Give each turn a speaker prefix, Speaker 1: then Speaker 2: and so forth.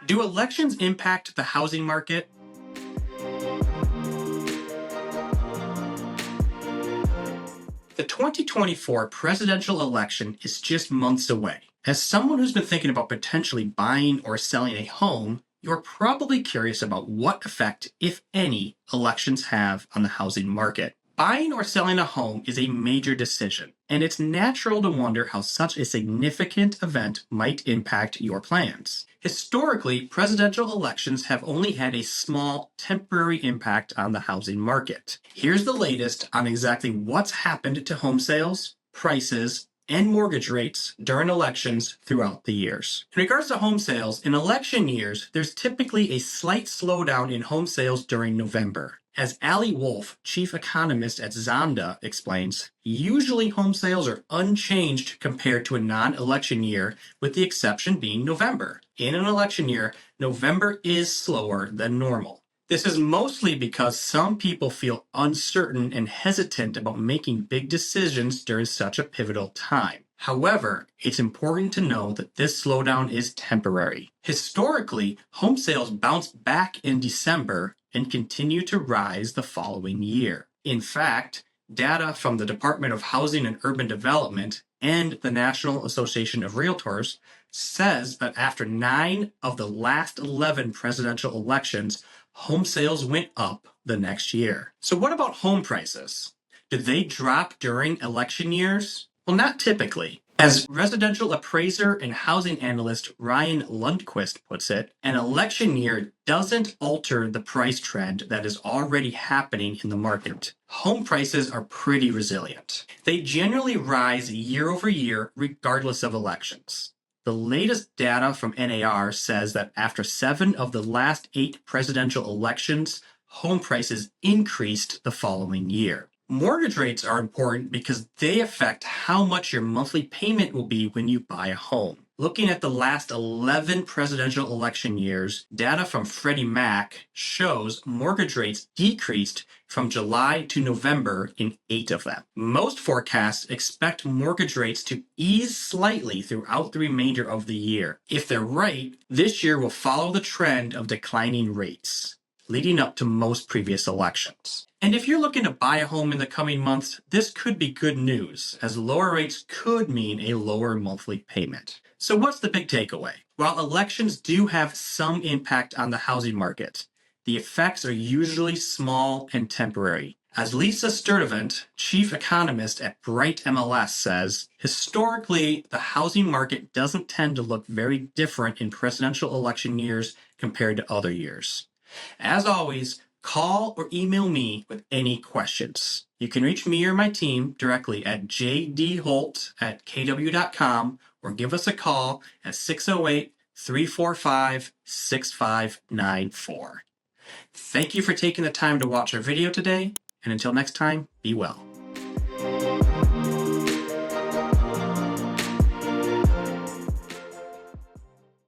Speaker 1: Do elections impact the housing market? The 2024 presidential election is just months away. As someone who's been thinking about potentially buying or selling a home, you're probably curious about what effect, if any, elections have on the housing market. Buying or selling a home is a major decision, and it's natural to wonder how such a significant event might impact your plans. Historically, presidential elections have only had a small, temporary impact on the housing market. Here's the latest on exactly what's happened to home sales, prices, and mortgage rates during elections throughout the years. In regards to home sales, in election years, there's typically a slight slowdown in home sales during November. As Ali Wolf, chief economist at Zonda, explains, usually home sales are unchanged compared to a non-election year, with the exception being November. In an election year, November is slower than normal. This is mostly because some people feel uncertain and hesitant about making big decisions during such a pivotal time. However, it's important to know that this slowdown is temporary. Historically, home sales bounce back in December and continue to rise the following year. In fact, data from the Department of Housing and Urban Development and the National Association of Realtors says that after 9 of the last 11 presidential elections, home sales went up the next year. So what about home prices? Do they drop during election years? Well, not typically. As residential appraiser and housing analyst Ryan Lundquist puts it, an election year doesn't alter the price trend that is already happening in the market. Home prices are pretty resilient. They generally rise year over year regardless of elections. The latest data from NAR says that after 7 of the last 8 presidential elections, home prices increased the following year. Mortgage rates are important because they affect how much your monthly payment will be when you buy a home. Looking at the last 11 presidential election years, data from Freddie Mac shows mortgage rates decreased from July to November in 8 of them. Most forecasts expect mortgage rates to ease slightly throughout the remainder of the year. If they're right, this year will follow the trend of declining rates, leading up to most previous elections. And if you're looking to buy a home in the coming months, this could be good news, as lower rates could mean a lower monthly payment. So what's the big takeaway? While elections do have some impact on the housing market, the effects are usually small and temporary. As Lisa Sturdivant, chief economist at Bright MLS, says, historically, the housing market doesn't tend to look very different in presidential election years compared to other years. As always, call or email me with any questions. You can reach me or my team directly at jdholt@kw.com or give us a call at 608-345-6594. Thank you for taking the time to watch our video today, and until next time, be well.